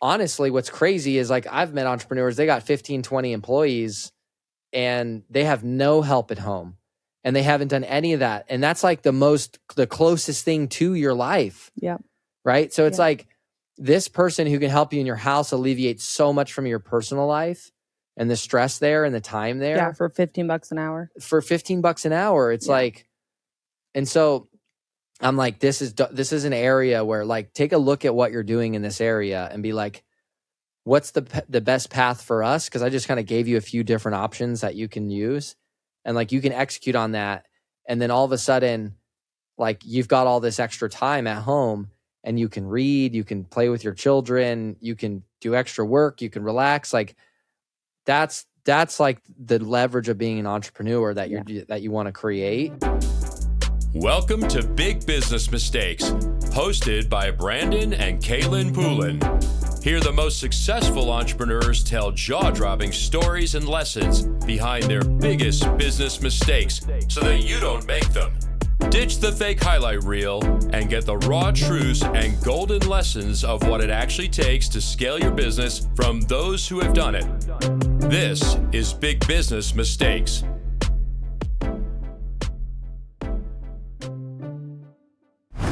honestly, what's crazy is like I've met entrepreneurs, they got 15, 20 employees and they have no help at home and they haven't done any of that. And that's like the closest thing to your life. Yeah. Right. So it's like this person who can help you in your house alleviates so much from your personal life and the stress there and the time there. Yeah. For $15 an hour. For $15 an hour. It's like, and so I'm like, this is an area where like, take a look at what you're doing in this area and be like, what's the best path for us? Because I just kind of gave you a few different options that you can use and like you can execute on that. And then all of a sudden, like you've got all this extra time at home and you can read, you can play with your children, you can do extra work, you can relax. Like that's like the leverage of being an entrepreneur that you want to create. Welcome to Big Business Mistakes, hosted by Brandon and Kaylin Poulin. Here, the most successful entrepreneurs tell jaw-dropping stories and lessons behind their biggest business mistakes so that you don't make them. Ditch the fake highlight reel and get the raw truths and golden lessons of what it actually takes to scale your business from those who have done it. This is Big Business Mistakes.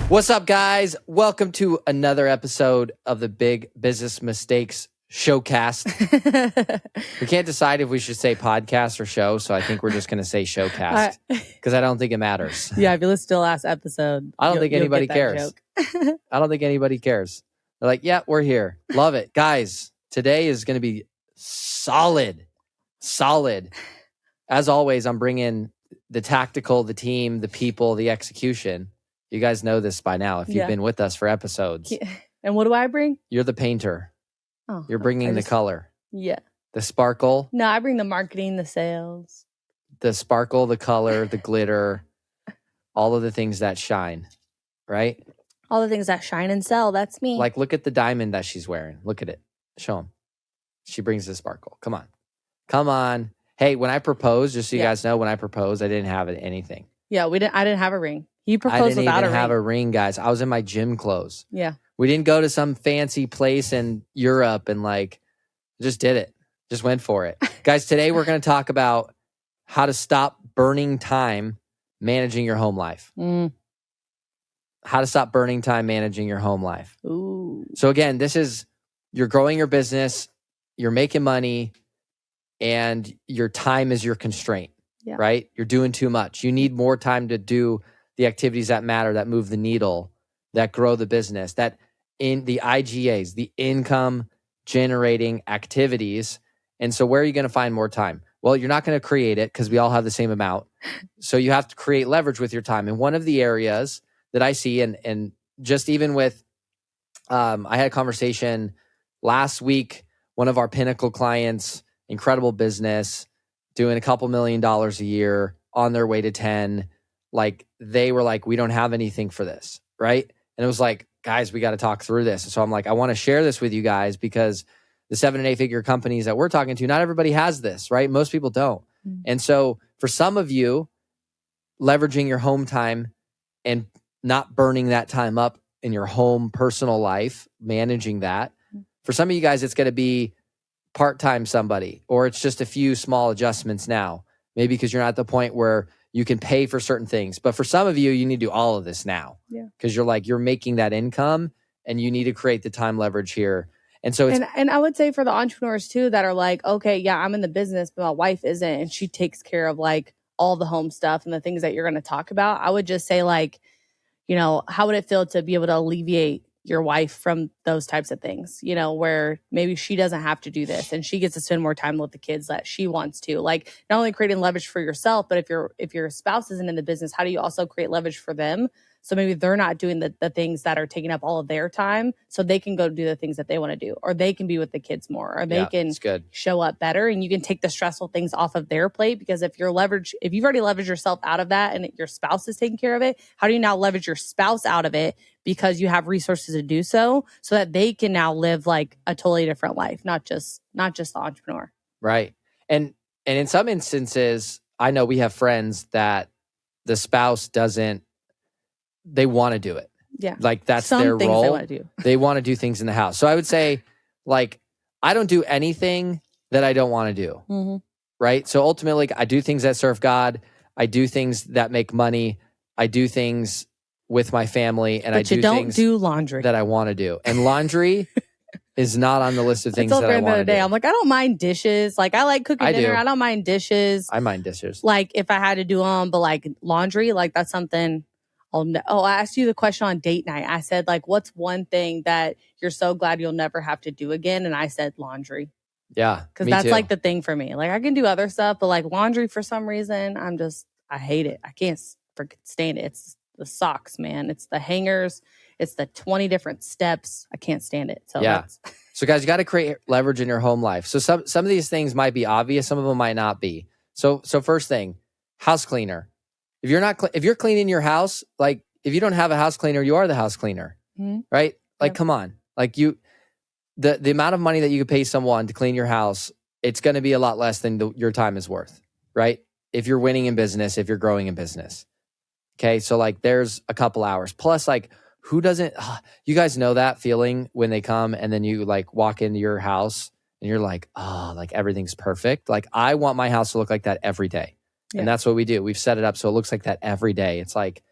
What's up, guys? Welcome to another episode of the Big Business Mistakes Showcast. We can't decide if we should say podcast or show, so I think we're just going to say showcast because I don't think it matters. Yeah, if you listen to the last episode, I don't think anybody cares. I don't think anybody cares. They're like, yeah, we're here. Love it. Guys, today is going to be solid. As always, I'm bringing the tactical, the team, the people, the execution. You guys know this by now if you've been with us for episodes. Yeah. And what do I bring? You're the painter. Oh, you're bringing the color. Yeah. The sparkle. No, I bring the marketing, the sales. The sparkle, the color, the glitter, all of the things that shine, right? All the things that shine and sell. That's me. Like, look at the diamond that she's wearing. Look at it. Show them. She brings the sparkle. Come on. Hey, when I proposed, just so you guys know, when I proposed, I didn't have anything. Yeah, I didn't have a ring. You proposed without a ring. I didn't even have a ring, guys. I was in my gym clothes. Yeah. We didn't go to some fancy place in Europe and like, just did it. Just went for it. Guys, today we're going to talk about how to stop burning time managing your home life. How to stop burning time managing your home life. Ooh. So again, you're growing your business, you're making money, and your time is your constraint, right? You're doing too much. You need more time to do the activities that matter, that move the needle, that grow the business, that in the IGAs, the income generating activities. And so where are you going to find more time? Well, you're not going to create it because we all have the same amount. So you have to create leverage with your time. And one of the areas that I see, and just even with, I had a conversation last week, one of our Pinnacle clients, incredible business, doing a couple $1 million a year, on their way to 10. Like they were like, we don't have anything for this, right? And it was like, guys, we got to talk through this. So I'm like, I want to share this with you guys because the 7 and 8 figure companies that we're talking to, not everybody has this, right? Most people don't. And so for some of you, leveraging your home time and not burning that time up in your home personal life, managing that. For some of you guys, it's going to be part-time somebody, or it's just a few small adjustments now, maybe because you're not at the point where you can pay for certain things. But for some of you, you need to do all of this now because you're making that income and you need to create the time leverage here. And so and I would say for the entrepreneurs too, that are like, okay, yeah, I'm in the business, but my wife isn't. And she takes care of like all the home stuff and the things that you're going to talk about. I would just say like, how would it feel to be able to alleviate your wife from those types of things, where maybe she doesn't have to do this and she gets to spend more time with the kids that she wants to, like not only creating leverage for yourself, but if your spouse isn't in the business, how do you also create leverage for them? So maybe they're not doing the things that are taking up all of their time so they can go do the things that they want to do, or they can be with the kids more, or they can show up better, and you can take the stressful things off of their plate. Because if you've already leveraged yourself out of that and your spouse is taking care of it, how do you now leverage your spouse out of it because you have resources to do so that they can now live like a totally different life, not just the entrepreneur. Right. And in some instances, I know we have friends that the spouse they want to do it. Yeah. Like that's their role. They want to do. They want to do things in the house. So I would say like I don't do anything that I don't want to do. Mm-hmm. Right? So ultimately, I do things that serve God. I do things that make money. I do things with my family, and But I do things do laundry that I want to do. And laundry is not on the list of things that I want to do. I'm like, I don't mind dishes. Like, I like cooking dinner. do. I don't mind dishes. I mind dishes. Like, if I had to do them, but like laundry, like that's something. I asked you the question on date night. I said, like, what's one thing that you're so glad you'll never have to do again? And I said laundry. Yeah, because that's like the thing for me. Like, I can do other stuff, but like laundry, for some reason, I hate it. I can't stand it. It's the socks, man. It's the hangers. It's the 20 different steps. I can't stand it. So yeah. So guys, you got to create leverage in your home life. So some of these things might be obvious. Some of them might not be. So first thing, house cleaner. If you're cleaning your house, like if you don't have a house cleaner, you are the house cleaner, right? Like, come on, like the amount of money that you could pay someone to clean your house, it's going to be a lot less than your time is worth, right? If you're winning in business, if you're growing in business. Okay. So like there's a couple hours plus, like who doesn't, you guys know that feeling when they come and then you like walk into your house and you're like, oh, like everything's perfect. Like I want my house to look like that every day. Yeah. And that's what we do. We've set it up so it looks like that every day. It's like,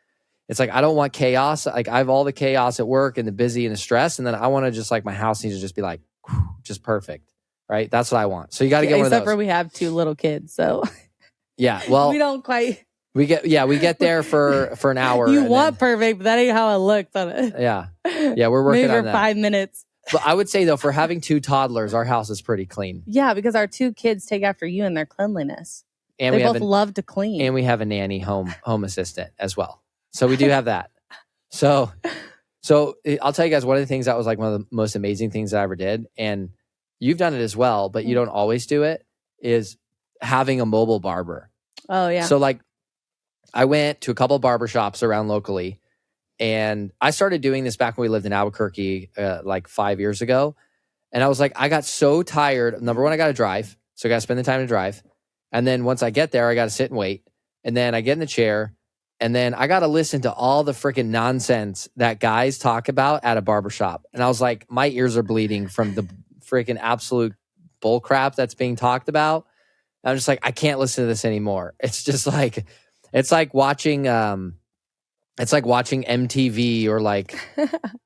I don't want chaos. Like I have all the chaos at work and the busy and the stress. And then I want to just like my house needs to just be like, just perfect. Right. That's what I want. So you got to get one of those. Except for we have 2 little kids. So yeah, well, we don't quite. We get there for an hour. You want perfect, but that ain't how it looks on it. Yeah. Yeah. We're working Maybe on for that. 5 minutes. But I would say though, for having 2 toddlers, our house is pretty clean. Yeah. Because our 2 kids take after you in their cleanliness. And they both love to clean. And we have a nanny home assistant as well. So we do have that. So I'll tell you guys one of the things that was like one of the most amazing things that I ever did, and you've done it as well, but you don't always do it, is having a mobile barber. Oh yeah. So like I went to a couple of barbershops around locally, and I started doing this back when we lived in Albuquerque like 5 years ago. And I was like, I got so tired. Number one, I got to drive. So I got to spend the time to drive. And then once I get there, I got to sit and wait. And then I get in the chair. And then I got to listen to all the freaking nonsense that guys talk about at a barbershop. And I was like, my ears are bleeding from the freaking absolute bull crap that's being talked about. And I'm just like, I can't listen to this anymore. It's just like, it's like watching MTV or like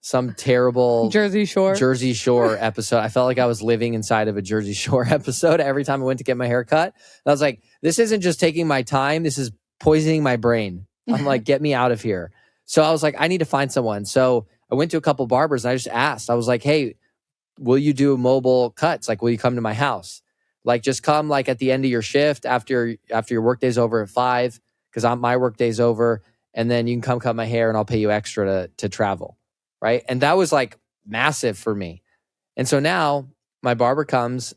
some terrible Jersey Shore episode. I felt like I was living inside of a Jersey Shore episode every time I went to get my hair cut. And I was like, this isn't just taking my time. This is poisoning my brain. I'm like, get me out of here. So I was like, I need to find someone. So I went to a couple barbers and I just asked. I was like, hey, will you do mobile cuts? Like, will you come to my house? Like, just come like at the end of your shift after your work day's over at 5, because my work day's over. And then you can come cut my hair and I'll pay you extra to travel. Right. And that was like massive for me. And so now my barber comes.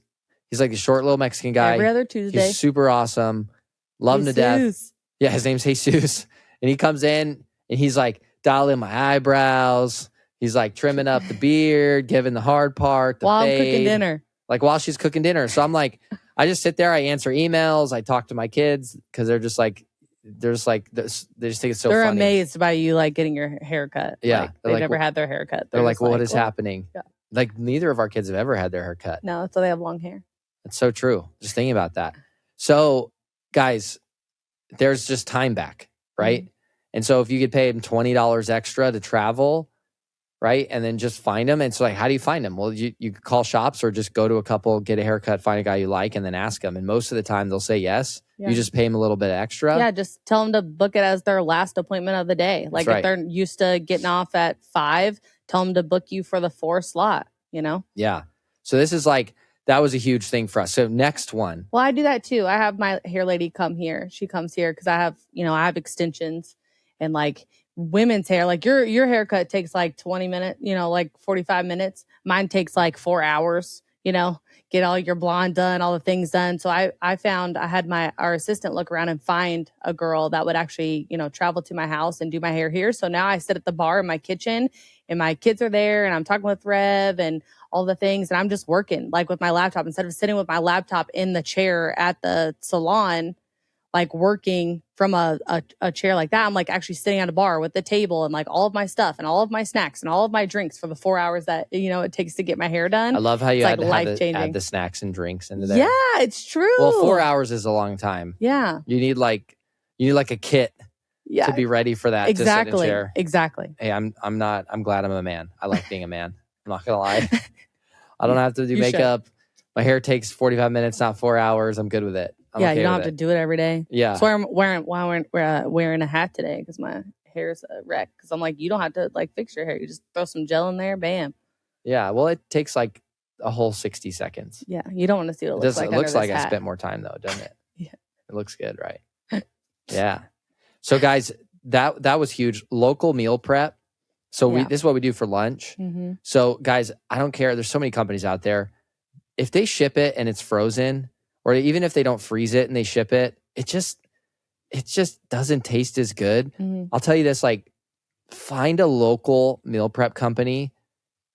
He's like a short little Mexican guy. Every other Tuesday. He's super awesome. Love him to death. Yeah, his name's Jesus. And he comes in and he's like dialing my eyebrows. He's like trimming up the beard, giving the hard part. While fade, I'm cooking dinner. Like while she's cooking dinner. So I'm like, I just sit there. I answer emails. I talk to my kids because they just think it's so funny. They're amazed by you like getting your haircut. Yeah. Like, they never had their haircut. They're like, well, what is happening? Yeah. Like neither of our kids have ever had their hair cut. No, so they have long hair. That's so true. Just thinking about that. So guys, there's just time back, right? Mm-hmm. And so if you could pay them $20 extra to travel, right? And then just find them. And so like, how do you find them? Well, you could call shops or just go to a couple, get a haircut, find a guy you like, and then ask them. And most of the time they'll say yes. Yeah. You just pay them a little bit extra. Yeah, just tell them to book it as their last appointment of the day. Like if they're used to getting off at 5, tell them to book you for the 4 slot, you know? Yeah. So this is like, that was a huge thing for us. So next one. Well, I do that too. I have my hair lady come here. She comes here because I have extensions and like women's hair. Like your haircut takes like 20 minutes, like 45 minutes. Mine takes like 4 hours, get all your blonde done, all the things done. So I found I had our assistant look around and find a girl that would actually, travel to my house and do my hair here. So now I sit at the bar in my kitchen and my kids are there and I'm talking with Rev and all the things. And I'm just working like with my laptop instead of sitting with my laptop in the chair at the salon like working from a chair like that. I'm like actually sitting at a bar with the table and like all of my stuff and all of my snacks and all of my drinks for the 4 hours that, it takes to get my hair done. I love how you It's had like to add the snacks and drinks into there. Yeah, it's true. Well, 4 hours is a long time. Yeah. You need like a kit to be ready for that. Exactly. To sit in a chair. Exactly. Hey, I'm glad I'm a man. I like being a man. I'm not gonna lie. I don't have to do makeup. My hair takes 45 minutes, not 4 hours. I'm good with it. I'm okay you don't have to do it every day. Yeah. So I'm wearing a hat today because my hair's a wreck. Because I'm like, you don't have to like fix your hair. You just throw some gel in there, bam. Yeah. Well, it takes like a whole 60 seconds. Yeah. You don't want to see what it looks like. It looks like I spent more time though, doesn't it? Yeah. It looks good, right? Yeah. So guys, that was huge. Local meal prep. So this is what we do for lunch. Mm-hmm. So guys, I don't care. There's so many companies out there. If they ship it and it's frozen, or even if they don't freeze it and they ship it, it just doesn't taste as good. Mm-hmm. I'll tell you this, like find a local meal prep company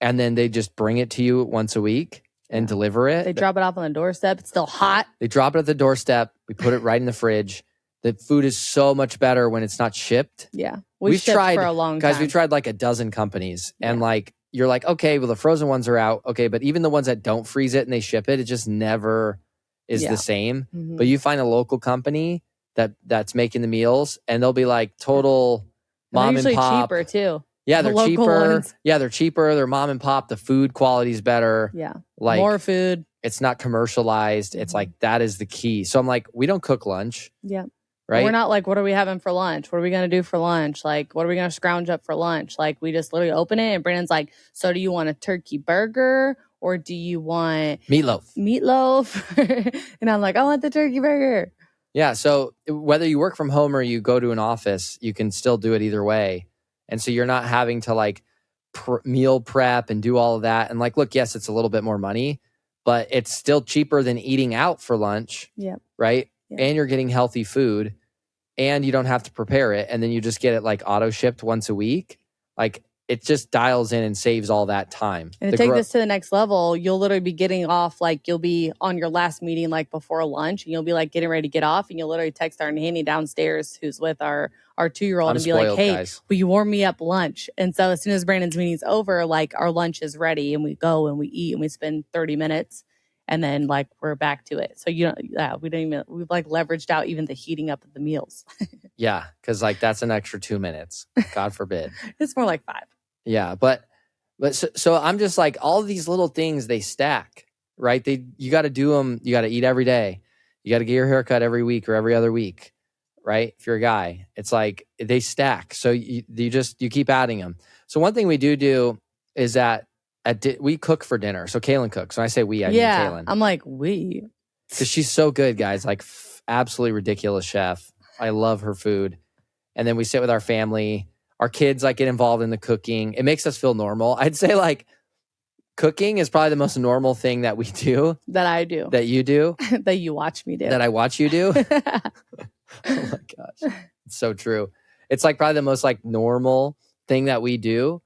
and then they just bring it to you once a week and deliver it. They drop it off on the doorstep. It's still hot. They drop it at the doorstep. We put it right in the fridge. The food is so much better when it's not shipped. Yeah. We've tried for a long time. Guys, we've tried like a dozen companies and like, you're like, okay, well, the frozen ones are out. Okay. But even the ones that don't freeze it and they ship it, it just never is the same. Mm-hmm. But you find a local company that's making the meals and they'll be like total mom and pop. Cheaper too. Yeah, they're cheaper. Ones. Yeah, they're cheaper. They're mom and pop. The food quality is better. Yeah. Like more food. It's not commercialized. Mm-hmm. It's like, that is the key. So I'm like, we don't cook lunch. Yeah. Right. We're not like, what are we having for lunch? What are we going to do for lunch? Like, what are we going to scrounge up for lunch? Like, we just literally open it and Brandon's like, so do you want a turkey burger or do you want meatloaf? And I'm like, I want the turkey burger. Yeah. So whether you work from home or you go to an office, you can still do it either way. And so you're not having to like meal prep and do all of that. And like, look, yes, it's a little bit more money, but it's still cheaper than eating out for lunch. Yeah. Right. Yeah. And you're getting healthy food and you don't have to prepare it. And then you just get it like auto shipped once a week. Like it just dials in and saves all that time. And to take this to the next level, you'll literally be getting off, like you'll be on your last meeting, like before lunch and you'll be like getting ready to get off and you'll literally text our nanny downstairs who's with our 2-year-old and be like, hey, will you warm me up lunch? And so as soon as Brandon's meeting's over, like our lunch is ready and we go and we eat and we spend 30 minutes. And then like we're back to it. So we've like leveraged out even the heating up of the meals. Yeah, because like that's an extra 2 minutes. God forbid. It's more like 5. Yeah, but so I'm just like all these little things they stack, right? You got to do them. You got to eat every day. You got to get your haircut every week or every other week, right? If you're a guy, it's like they stack. So you keep adding them. So one thing we do is that. We cook for dinner. So Kaylin cooks. When I say we, I mean Kaylin. I'm like, we. Because she's so good, guys. Like, absolutely ridiculous chef. I love her food. And then we sit with our family. Our kids, like, get involved in the cooking. It makes us feel normal. I'd say, like, cooking is probably the most normal thing that we do. That I do. That you do. That you watch me do. That I watch you do. Oh, my gosh. It's so true. It's, like, probably the most, like, normal thing that we do.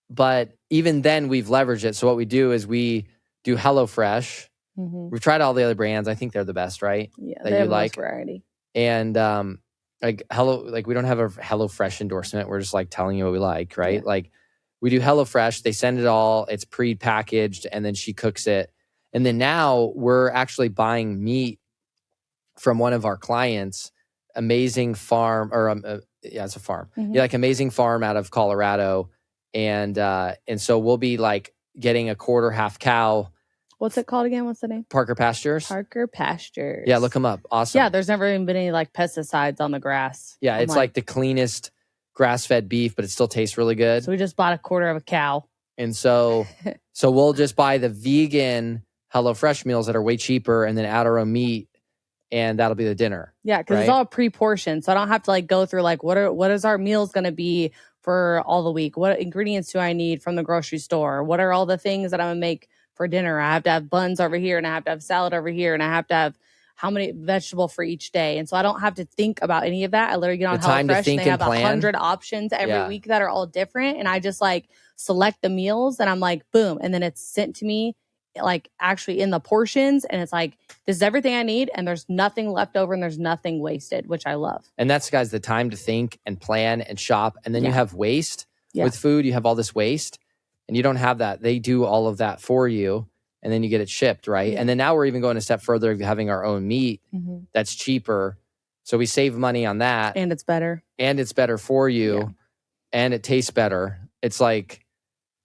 But even then, we've leveraged it. So what we do is we do HelloFresh. Mm-hmm. We've tried all the other brands. I think they're the best, right? Yeah, they have most variety. And we don't have a HelloFresh endorsement. We're just like telling you what we like, right? Yeah. Like we do HelloFresh. They send it all. It's pre-packaged, and then she cooks it. And then now we're actually buying meat from one of our clients, Amazing Farm, or it's a farm. Mm-hmm. Yeah, like Amazing Farm out of Colorado. And so we'll be like getting a quarter half cow. What's it called again? What's the name? Parker Pastures. Parker Pastures. Yeah, look them up. Awesome. Yeah, there's never even been any like pesticides on the grass. Yeah, it's like the cleanest grass-fed beef, but it still tastes really good. So we just bought a quarter of a cow. And so we'll just buy the vegan HelloFresh meals that are way cheaper and then add our own meat. And that'll be the dinner. Yeah, because it's all pre-portioned. So I don't have to like go through like what is our meals going to be for all the week? What ingredients do I need from the grocery store? What are all the things that I'm going to make for dinner? I have to have buns over here and I have to have salad over here and I have to have how many vegetable for each day. And so I don't have to think about any of that. I literally get on HelloFresh and they have 100 options every week that are all different. And I just like select the meals and I'm like, boom. And then it's sent to me like actually in the portions, and it's like, this is everything I need, and there's nothing left over and there's nothing wasted, which I love. And that's, guys, the time to think and plan and shop. And then you have waste with food. You have all this waste and you don't have that. They do all of that for you and then you get it shipped, right? And then now we're even going a step further of having our own meat that's cheaper. So we save money on that. And it's better. And it's better for you. And it tastes better. It's like,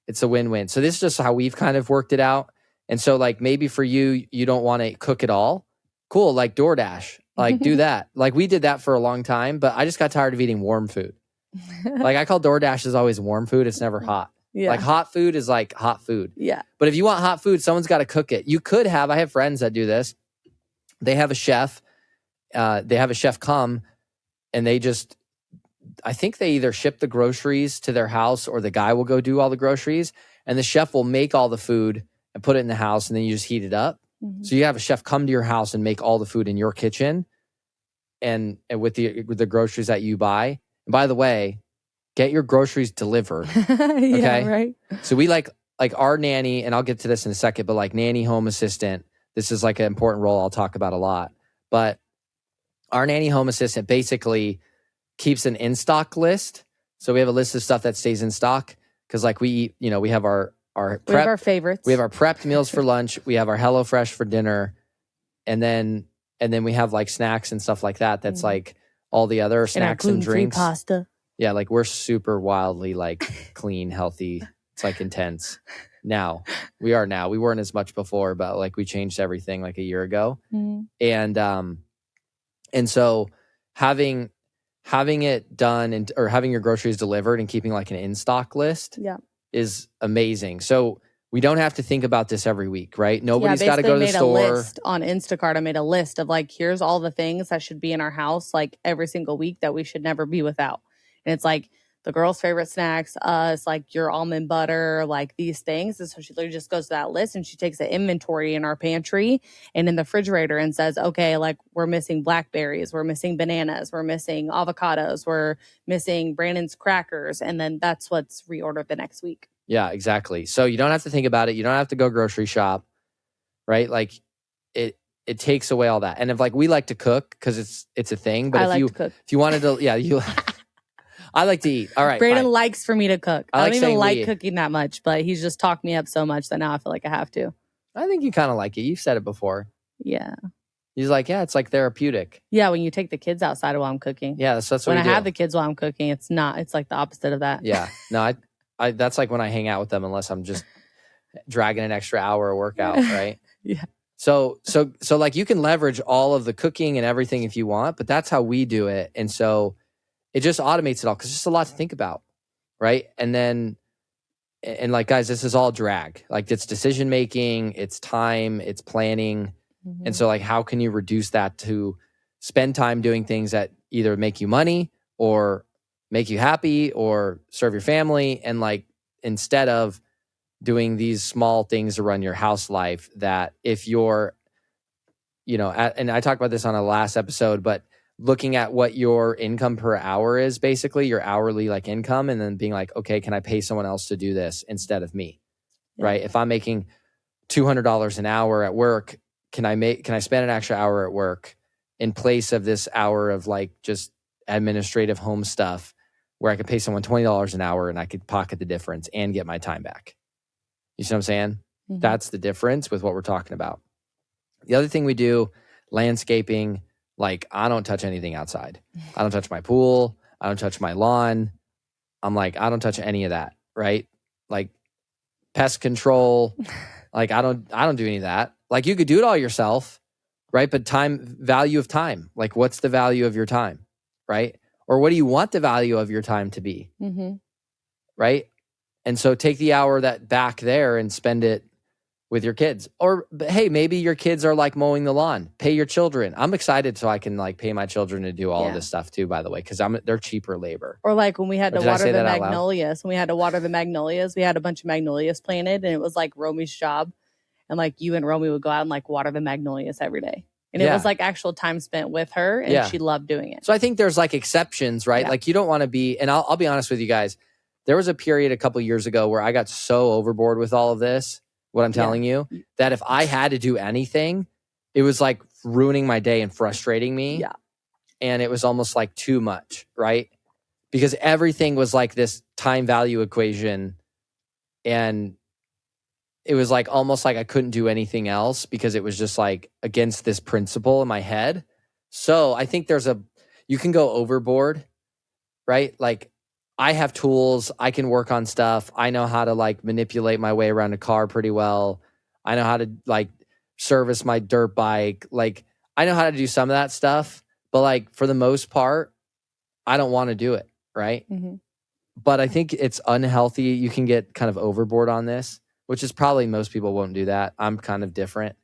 it's a win-win. So this is just how we've kind of worked it out. And so like maybe for you, you don't want to cook at all. Cool, like DoorDash. Like do that. Like we did that for a long time, but I just got tired of eating warm food. Like I call DoorDash is always warm food. It's never hot. Like hot food is like hot food. But if you want hot food, someone's got to cook it. You could have, I have friends that do this. They have a chef. They have a chef come and they just, I think they either ship the groceries to their house or the guy will go do all the groceries and the chef will make all the food and put it in the house and then you just heat it up. So you have a chef come to your house and make all the food in your kitchen and with the groceries that you buy. And by the way, get your groceries delivered. Okay. Right. So we like our nanny, and I'll get to this in a second, but like nanny home assistant, this is like an important role I'll talk about a lot. But our nanny home assistant basically keeps an in-stock list. So we have a list of stuff that stays in stock because like we eat, you know, we have our prep, we have our favorites. We have our prepped meals for lunch. We have our HelloFresh for dinner. And then we have like snacks and stuff like that. That's like all the other snacks and drinks. Pasta. Yeah, like we're super wildly like clean, healthy. It's like intense. Now. We weren't as much before, but like we changed everything like a year ago. And so having it done or having your groceries delivered and keeping like an in-stock list is amazing. So we don't have to think about this every week, right? Nobody's got to go to the store. I made a list on Instacart. I made a list of like, here's all the things that should be in our house like every single week that we should never be without. And it's like the girls' favorite snacks, us, like your almond butter, like these things. And so she literally just goes to that list and she takes an inventory in our pantry and in the refrigerator and says, okay, like we're missing blackberries, we're missing bananas, we're missing avocados, we're missing Brandon's crackers. And then that's what's reordered the next week. Yeah, exactly. So you don't have to think about it. You don't have to go grocery shop, right? Like it takes away all that. And if like we like to cook because it's a thing, but if you wanted to, you I like to eat. All right. Brandon likes for me to cook. I don't even like cooking that much, but he's just talked me up so much that now I feel like I have to. I think you kind of like it. You've said it before. Yeah. He's like, yeah, it's like therapeutic. Yeah, when you take the kids outside while I'm cooking. Yeah, that's what when we do. I have the kids while I'm cooking, it's not. It's like the opposite of that. Yeah. No, I that's like when I hang out with them, unless I'm just dragging an extra hour of workout, right? Yeah. So like you can leverage all of the cooking and everything if you want, but that's how we do it. And so it just automates it all because it's just a lot to think about, right? And like, guys, this is all drag. Like it's decision making, it's time, it's planning. And so like, how can you reduce that to spend time doing things that either make you money or make you happy or serve your family? And like, instead of doing these small things to run your house life that if you're, and I talked about this on a last episode, but looking at what your income per hour is, basically your hourly like income, and then being like, okay, can I pay someone else to do this instead of me? Right? If I'm making $200 an hour at work, can I spend an extra hour at work in place of this hour of like just administrative home stuff where I could pay someone $20 an hour and I could pocket the difference and get my time back? You see what I'm saying? That's the difference with what we're talking about. The other thing we do, landscaping. Like, I don't touch anything outside. I don't touch my pool. I don't touch my lawn. I'm like, I don't touch any of that, right? Like pest control. Like, I don't do any of that. Like, you could do it all yourself, right? But value of time. Like, what's the value of your time, right? Or what do you want the value of your time to be, right? And so take the hour that back there and spend it with your kids. Or, hey, maybe your kids are like mowing the lawn. Pay your children. I'm excited so I can like pay my children to do all of this stuff too, by the way, because they're cheaper labor. Or like when we had to water the magnolias. When we had to water the magnolias, we had a bunch of magnolias planted and it was like Romy's job. And like you and Romy would go out and like water the magnolias every day. And it was like actual time spent with her and she loved doing it. So I think there's like exceptions, right? Like you don't want to be, and I'll be honest with you guys. There was a period a couple years ago where I got so overboard with all of this what I'm telling you? That if I had to do anything, it was like ruining my day and frustrating me. Yeah. And it was almost like too much, right? Because everything was like this time value equation. And it was like almost like I couldn't do anything else because it was just like against this principle in my head. So I think you can go overboard, right? Like I have tools, I can work on stuff. I know how to like manipulate my way around a car pretty well. I know how to like service my dirt bike. Like I know how to do some of that stuff, but like for the most part, I don't want to do it, right? Mm-hmm. But I think it's unhealthy. You can get kind of overboard on this, which is probably most people won't do that. I'm kind of different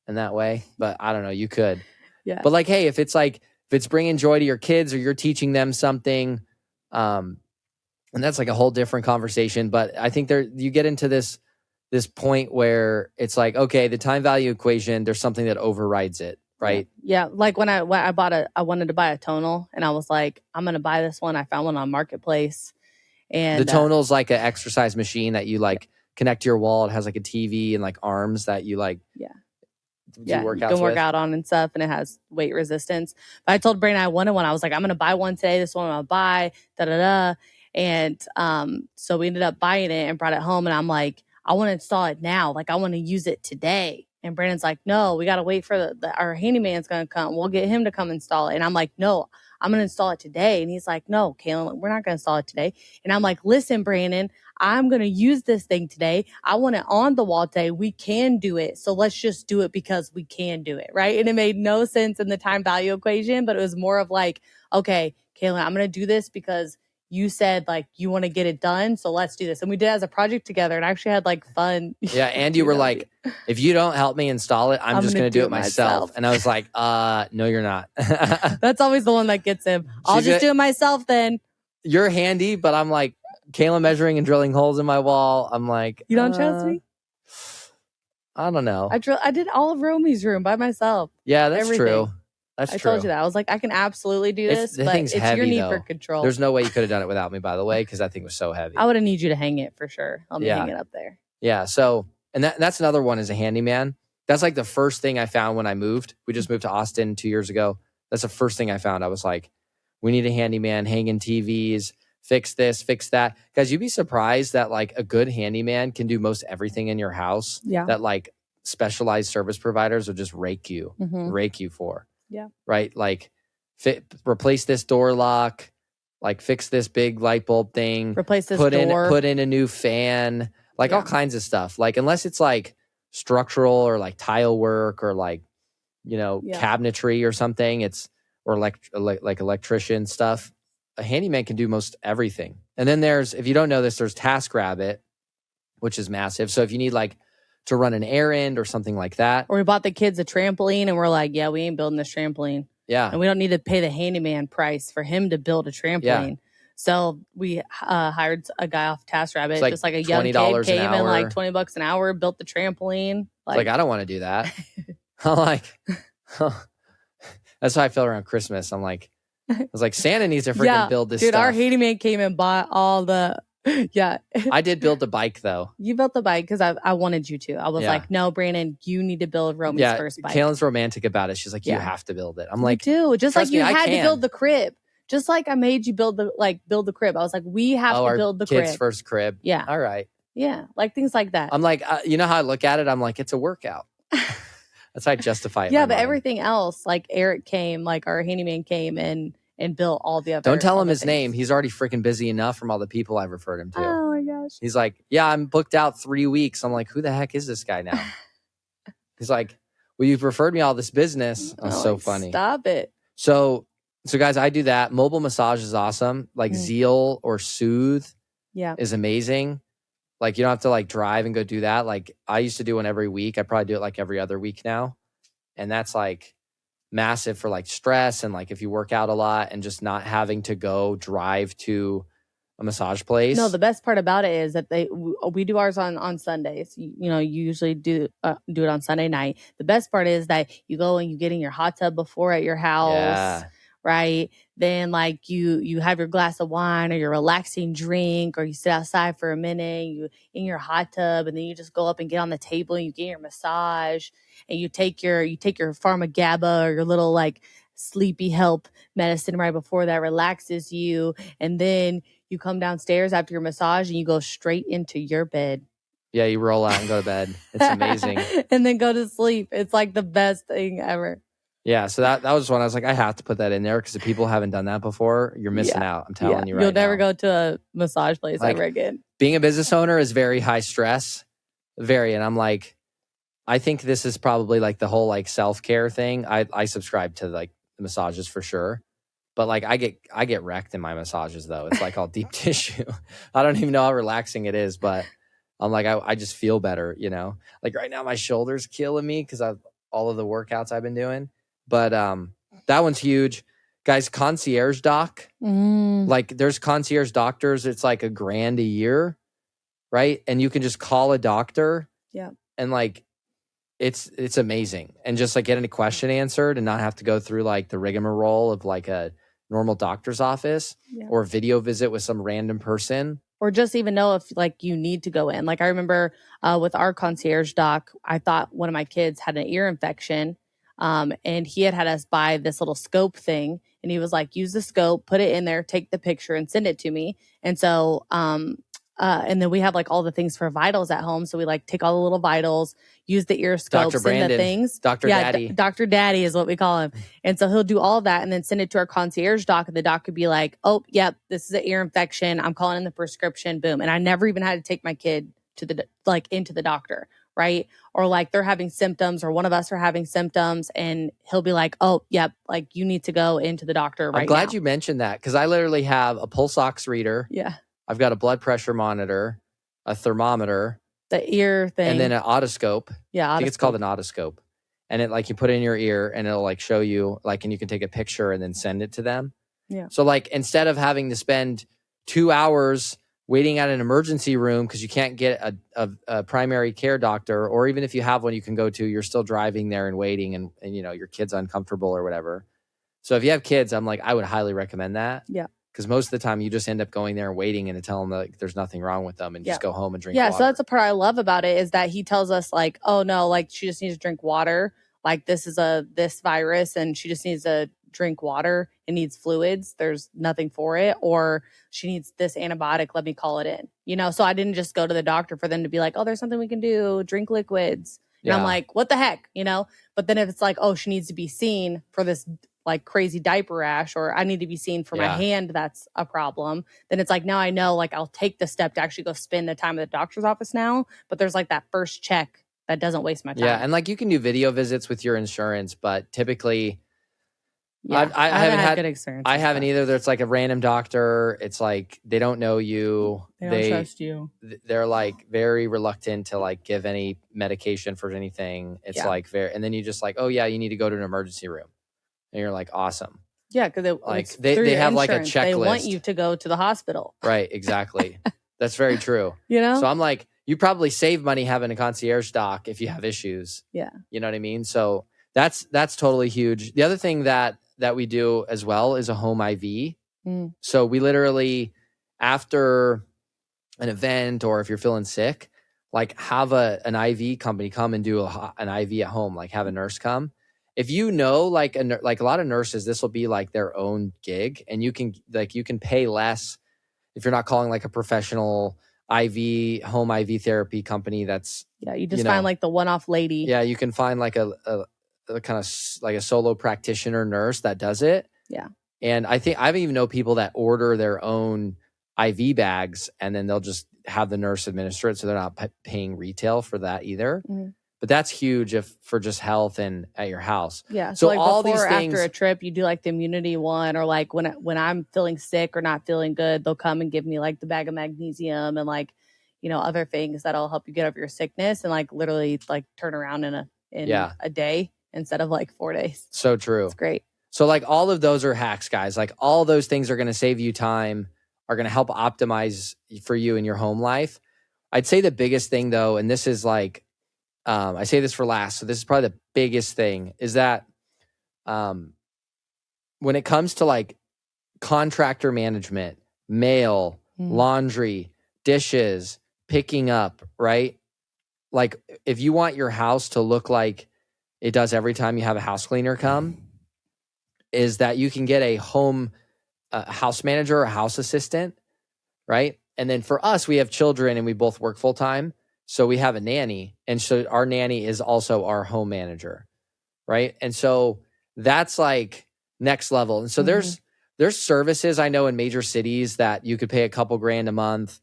in that way, but I don't know, you could. Yeah. But like, hey, if it's bringing joy to your kids or you're teaching them something, and that's like a whole different conversation. But I think you get into this point where it's like, okay, the time value equation, there's something that overrides it, right? Yeah. Like when I wanted to buy a tonal and I was like, I'm going to buy this one. I found one on Marketplace. And the tonal is like an exercise machine that you like connect to your wall. It has like a TV and like arms that you like. Yeah. You can work out on and stuff, and it has weight resistance. But I told Brandon I wanted one. I was like, I'm going to buy one today. This one I'm going to buy, da-da-da. And so we ended up buying it and brought it home. And I'm like, I want to install it now. Like, I want to use it today. And Brandon's like, no, we got to wait for our handyman's going to come. We'll get him to come install it. And I'm like, no, I'm going to install it today. And he's like, no, Kaylin, we're not going to install it today. And I'm like, listen, Brandon, I'm going to use this thing today. I want it on the wall today. We can do it. So let's just do it because we can do it. Right. And it made no sense in the time value equation, but it was more of like, okay, Kaylin, I'm going to do this because you said like you want to get it done. So let's do this. And we did it as a project together and I actually had like fun. Yeah. And you were like, if you don't help me install it, I'm just going to do it myself. And I was like, no, you're not. That's always the one that gets him. I'll just do it myself then. You're handy, but I'm like, Kayla measuring and drilling holes in my wall. I'm like, you don't trust me? I don't know. I did all of Romy's room by myself. Yeah, that's true. That's true. I told you that. I was like, I can absolutely do this, but it's heavy, your need though. for control. There's no way you could have done it without me, by the way, because that thing was so heavy. I would have need you to hang it for sure. I'll hang it up there. Yeah. So, and that's another one as a handyman. That's like the first thing I found when I moved. We just moved to Austin 2 years ago. That's the first thing I found. I was like, we need a handyman, hanging TVs, fix this, fix that. Guys, you'd be surprised that like a good handyman can do most everything in your house. Yeah. That like specialized service providers will just rake you for. Yeah. Right. Like replace this door lock, like fix this big light bulb thing, replace this door, put in a new fan, like all kinds of stuff. Like unless it's like structural or like tile work or like, cabinetry or something, or like electrician stuff. A handyman can do most everything. And then if you don't know this, there's TaskRabbit, which is massive. So if you need like to run an errand or something like that. Or we bought the kids a trampoline and we're like, yeah, we ain't building this trampoline. Yeah. And we don't need to pay the handyman price for him to build a trampoline. Yeah. So we hired a guy off TaskRabbit, like just like a young kid came in like $20 an hour, built the trampoline. Like I don't want to do that. I'm like, that's how I feel around Christmas. I was like, Santa needs to freaking build this stuff. Dude, our handyman came and bought all the... Yeah. I did build the bike though. You built the bike because I wanted you to. I was like, no, Brandon, you need to build Romy's first bike. Kaylin's romantic about it. She's like, you have to build it. I'm like, you do. Just like you had to build the crib. Just like I made you build the crib. I was like, we have to build the crib. Kid's first crib. Yeah. All right. Yeah. Like things like that. I'm like, you know how I look at it? I'm like, it's a workout. That's how I justify it. Yeah, but everything else, like Eric came, like our handyman came and built all the other. Don't tell him his name. He's already freaking busy enough from all the people I've referred him to. Oh my gosh. He's like, yeah, I'm booked out 3 weeks. I'm like, who the heck is this guy now? He's like, well, you've referred me all this business. That's so funny. Stop it. So guys, I do that. Mobile massage is awesome. Like Zeal or Soothe is amazing. Like you don't have to like drive and go do that. Like I used to do one every week. I probably do it like every other week now. And that's like massive for like stress and like if you work out a lot and just not having to go drive to a massage place. No, the best part about it is that we do ours on Sundays. You usually do it on Sunday night. The best part is that you go and you get in your hot tub before at your house. Yeah. right? Then like you have your glass of wine or your relaxing drink, or you sit outside for a minute, you in your hot tub, and then you just go up and get on the table and you get your massage, and you take your Pharmagaba or your little like sleepy help medicine right before that relaxes you, and then you come downstairs after your massage and you go straight into your bed. Yeah, you roll out and go to bed. It's amazing. And then go to sleep. It's like the best thing ever. Yeah, so that was one I was like, I have to put that in there because if people haven't done that before, you're missing out. I'm telling you right now. You'll never go to a massage place ever again. Being a business owner is very high stress, and I'm like, I think this is probably like the whole like self-care thing. I subscribe to like the massages for sure. But like I get wrecked in my massages though. It's like all deep tissue. I don't even know how relaxing it is, but I'm like, I just feel better, you know? Like right now my shoulder's killing me because of all of the workouts I've been doing. But that one's huge. Guys, concierge doc. Like there's concierge doctors, it's like $1,000 a year, right? And you can just call a doctor. Yeah. And like it's amazing. And just like get any question answered and not have to go through like the rigmarole of like a normal doctor's office or a video visit with some random person. Or just even know if like you need to go in. Like I remember with our concierge doc, I thought one of my kids had an ear infection. And he had us buy this little scope thing, and he was like, use the scope, put it in there, take the picture and send it to me. And so, and then we have like all the things for vitals at home. So we like take all the little vitals, use the ear scopes and the things. Dr. Daddy. Dr. Daddy is what we call him. And so he'll do all that and then send it to our concierge doc. And the doc could be like, oh, yep, this is an ear infection. I'm calling in the prescription. Boom. And I never even had to take my kid into the doctor. Right. Or like they're having symptoms or one of us are having symptoms and he'll be like, oh, yep, like you need to go into the doctor right now. I'm glad you mentioned that because I literally have a pulse ox reader. Yeah. I've got a blood pressure monitor, a thermometer. The ear thing. And then an otoscope. Yeah. I think it's called an otoscope. And it like you put it in your ear and it'll like show you like, and you can take a picture and then send it to them. Yeah. So like instead of having to spend 2 hours waiting at an emergency room because you can't get a primary care doctor, or even if you have one you can go to, you're still driving there and waiting and you know, your kid's uncomfortable or whatever. So if you have kids, I'm like, I would highly recommend that. Yeah. Because most of the time you just end up going there and waiting and to tell them that like, there's nothing wrong with them and just go home and drink water. So that's the part I love about it is that he tells us like, oh no, like she just needs to drink water. Like this is this virus and she just needs to drink water. It needs fluids. There's nothing for it. Or she needs this antibiotic. Let me call it in. You know, so I didn't just go to the doctor for them to be like, oh, there's something we can do. Drink liquids. And I'm like, what the heck? You know, but then if it's like, oh, she needs to be seen for this like crazy diaper rash, or I need to be seen for my hand, that's a problem. Then it's like, now I know, like I'll take the step to actually go spend the time at the doctor's office now. But there's like that first check that doesn't waste my time. Yeah. And like you can do video visits with your insurance, but typically I haven't had good experience. I haven't either. There's like a random doctor. It's like they don't know you. They don't trust you. They're like very reluctant to like give any medication for anything. It's like and then you just like, oh yeah, you need to go to an emergency room. And you're like, awesome. Yeah, because they have like a checklist. They want you to go to the hospital. Right, exactly. That's very true. You know? So I'm like, you probably save money having a concierge doc if you have issues. Yeah. You know what I mean? So that's totally huge. The other thing that we do as well is a home IV. So we literally, after an event or if you're feeling sick, like have an IV company come and do an IV at home, like have a nurse come. If you know, like a lot of nurses, this will be like their own gig, and you can pay less if you're not calling like a professional home IV therapy company. That's you just find like the one-off lady. Yeah, you can find like a kind of like a solo practitioner nurse that does it. Yeah, and I even know people that order their own IV bags, and then they'll just have the nurse administer it, so they're not paying retail for that either. Mm-hmm. But that's huge for just health and at your house. Yeah. So like all before these things, after a trip, you do like the immunity one, or like when I'm feeling sick or not feeling good, they'll come and give me like the bag of magnesium and like, you know, other things that'll help you get over your sickness and like literally like turn around in a day instead of like 4 days. So true. It's great. So like all of those are hacks, guys. Like all those things are going to save you time, are going to help optimize for you in your home life. I'd say the biggest thing though, and this is like, I say this for last, so this is probably the biggest thing, is that when it comes to like contractor management, mail, laundry, dishes, picking up, right? Like if you want your house to look like it does every time you have a house cleaner come, is that you can get a house manager or a house assistant, right? And then for us, we have children and we both work full time. So we have a nanny. And so our nanny is also our home manager, right? And so that's like next level. And so there's services I know in major cities that you could pay a couple grand a month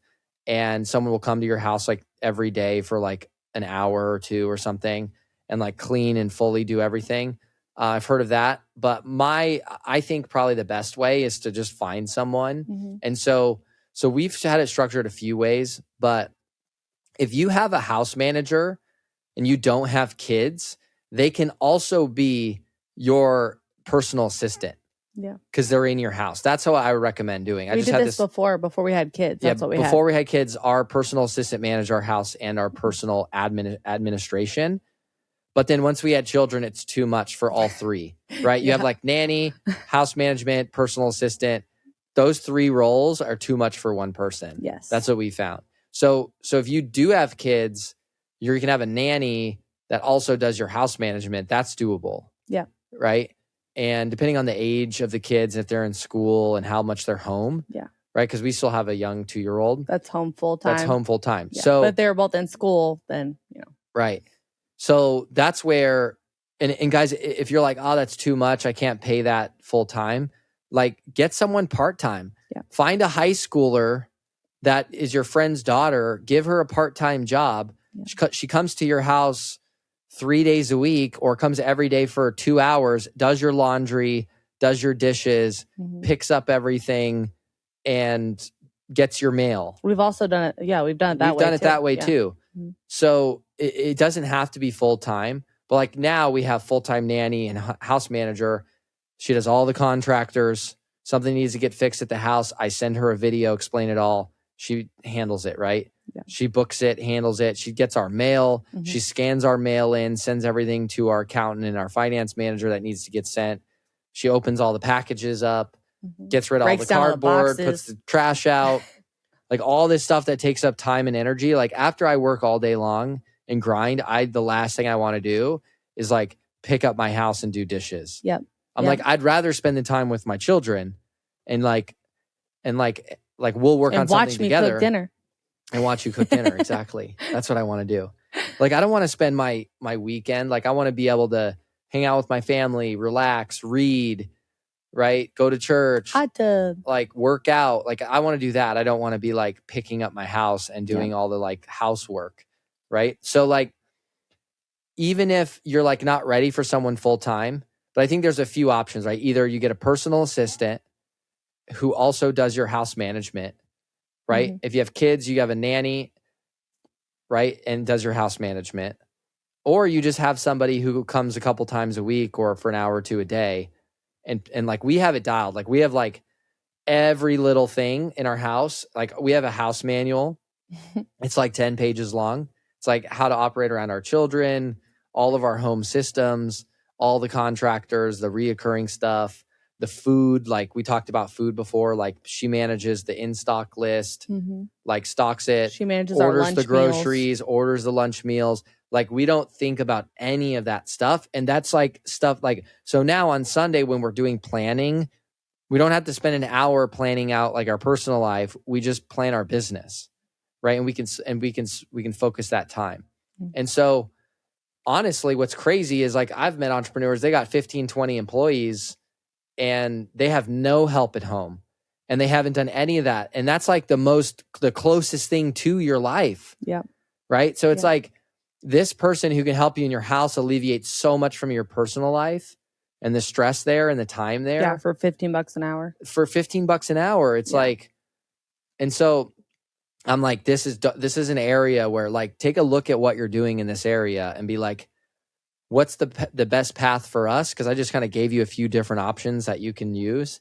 and someone will come to your house like every day for like an hour or two or something and like clean and fully do everything. I've heard of that, but I think probably the best way is to just find someone. And so we've had it structured a few ways, but if you have a house manager and you don't have kids, they can also be your personal assistant. Yeah. Because they're in your house. That's how I would recommend doing. We did this before we had kids. That's what we had. Before we had kids, our personal assistant managed our house and our personal administration. But then once we had children, it's too much for all three, right? You have like nanny, house management, personal assistant. Those three roles are too much for one person. Yes. That's what we found. So if you do have kids, you can have a nanny that also does your house management. That's doable. Yeah. Right? And depending on the age of the kids, if they're in school and how much they're home. Yeah. Right? Because we still have a young 2-year-old. That's home full time. Yeah. So, but if they're both in school, then, Right. So that's where, and guys, if you're like, oh, that's too much, I can't pay that full time, like get someone part-time. Yeah. Find a high schooler that is your friend's daughter, give her a part-time job. Yeah. She comes to your house 3 days a week or comes every day for 2 hours, does your laundry, does your dishes, picks up everything, and gets your mail. We've also done it. Yeah, we've done it that way. We've done it that way too. Mm-hmm. So it doesn't have to be full-time, but like now we have full-time nanny and house manager. She does all the contractors. Something needs to get fixed at the house. I send her a video, explain it all. She handles it, right? Yeah. She books it, handles it. She gets our mail. She scans our mail in, sends everything to our accountant and our finance manager that needs to get sent. She opens all the packages up, gets rid of all the cardboard, puts the trash out, like all this stuff that takes up time and energy. Like after I work all day long and grind, the last thing I want to do is like pick up my house and do dishes. Yep. I'm like, I'd rather spend the time with my children and we'll work on something together. Cook dinner. And watch you cook dinner. Exactly. That's what I want to do. Like, I don't want to spend my weekend. Like, I want to be able to hang out with my family, relax, read, right? Go to church, hot tub, like work out. Like, I want to do that. I don't want to be like picking up my house and doing all the like housework. Right. So like, even if you're like not ready for someone full time, but I think there's a few options, right? Either you get a personal assistant who also does your house management, right? If you have kids, you have a nanny, right? And does your house management. Or you just have somebody who comes a couple times a week or for an hour or two a day. And like we have it dialed. Like we have like every little thing in our house. Like we have a house manual. It's like 10 pages long. It's like how to operate around our children, all of our home systems, all the contractors, the reoccurring stuff. The food, like we talked about food before, like she manages the in-stock list, like stocks it. She manages orders our lunch the groceries, meals. orders the lunch meals. Like we don't think about any of that stuff. And that's like stuff like, so now on Sunday when we're doing planning, we don't have to spend an hour planning out like our personal life. We just plan our business, right? And we can focus that time. And so honestly, what's crazy is like I've met entrepreneurs, they got 15, 20 employees and they have no help at home and they haven't done any of that. And that's like the closest thing to your life. Yeah. Right. So it's like this person who can help you in your house alleviates so much from your personal life and the stress there and the time there. Yeah. For $15 an hour. For $15 an hour. It's like, and so I'm like, this is an area where like, take a look at what you're doing in this area and be like, what's the best path for us? Because I just kind of gave you a few different options that you can use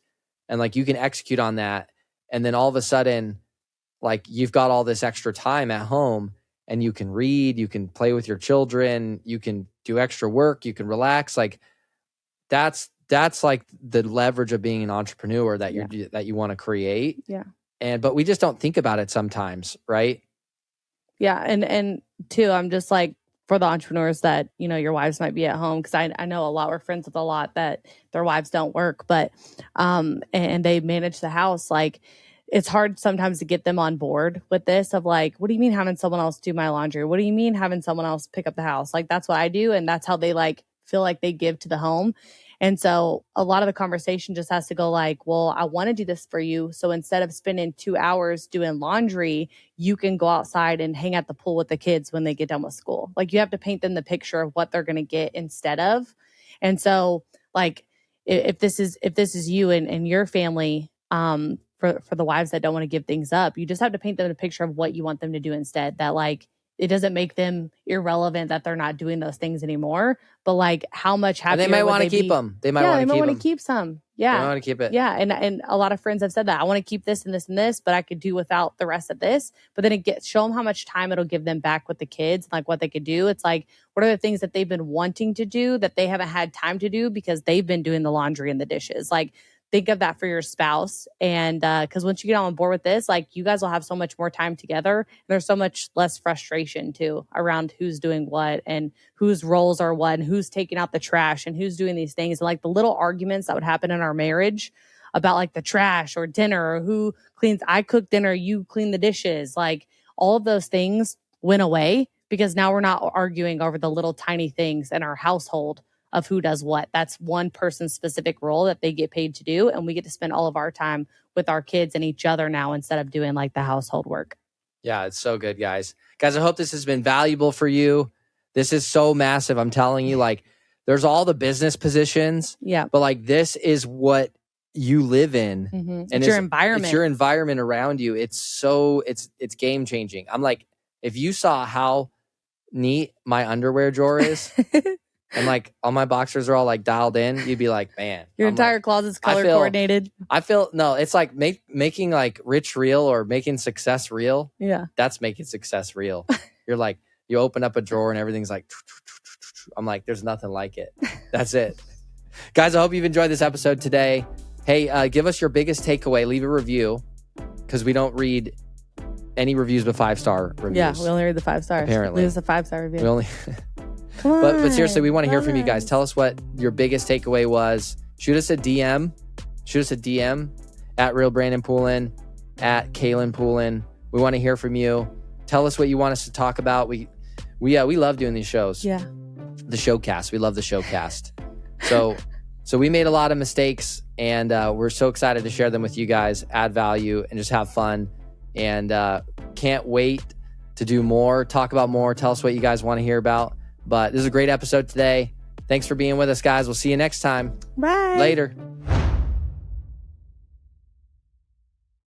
and like you can execute on that. And then all of a sudden, like you've got all this extra time at home and you can read, you can play with your children, you can do extra work, you can relax. Like that's that's like the leverage of being an entrepreneur that you want to create. Yeah. But we just don't think about it sometimes, right? Yeah. And too, I'm just like, for the entrepreneurs that, your wives might be at home, because I know a lot, we're friends with a lot that their wives don't work, but and they manage the house. Like, it's hard sometimes to get them on board with this of like, what do you mean having someone else do my laundry? What do you mean having someone else pick up the house? Like, that's what I do. And that's how they like feel like they give to the home. And so a lot of the conversation just has to go like, well, I want to do this for you. So instead of spending 2 hours doing laundry, you can go outside and hang at the pool with the kids when they get done with school. Like, you have to paint them the picture of what they're going to get instead of. And so like, if this is you and your family, for the wives that don't want to give things up, you just have to paint them a picture of what you want them to do instead. That like, it doesn't make them irrelevant that they're not doing those things anymore, but like, how much happier And they might want to keep them. They might want to keep some. Yeah. They might want to keep it. Yeah. And a lot of friends have said that I want to keep this and this and this, but I could do without the rest of this. But then show them how much time it'll give them back with the kids, like what they could do. It's like, what are the things that they've been wanting to do that they haven't had time to do because they've been doing the laundry and the dishes? Like, think of that for your spouse. And because once you get on board with this, like, you guys will have so much more time together. And there's so much less frustration too around who's doing what and whose roles are what and who's taking out the trash and who's doing these things. And like the little arguments that would happen in our marriage about like the trash or dinner or who cleans, I cook dinner, you clean the dishes. Like, all of those things went away because now we're not arguing over the little tiny things in our household of who does what. That's one person's specific role that they get paid to do. And we get to spend all of our time with our kids and each other now instead of doing like the household work. Yeah, it's so good, guys. Guys, I hope this has been valuable for you. This is so massive. I'm telling you, like, there's all the business positions. Yeah. But like, this is what you live in. Mm-hmm. And it's your environment. It's your environment around you. It's game changing. I'm like, if you saw how neat my underwear drawer is, and like all my boxers are all like dialed in, you'd be like, man. Your entire closet's color coordinated. It's like making like rich real or making success real. Yeah. That's making success real. You're like, you open up a drawer and everything's like, I'm like, there's nothing like it. That's it. Guys, I hope you've enjoyed this episode today. Hey, give us your biggest takeaway. Leave a review because we don't read any reviews but 5-star reviews. Yeah, we only read the 5 stars. Apparently. Leave us a 5-star review. We only... Come on, but seriously, we want to hear from you guys. Tell us what your biggest takeaway was. Shoot us a DM. Shoot us a DM at Real Brandon Poulin, at Kaylin Poulin. We want to hear from you. Tell us what you want us to talk about. We love doing these shows. Yeah. The showcast. We love the showcast. So we made a lot of mistakes, and we're so excited to share them with you guys, add value, and just have fun. And can't wait to do more, talk about more, tell us what you guys want to hear about. But this is a great episode today. Thanks for being with us, guys. We'll see you next time. Bye. Later.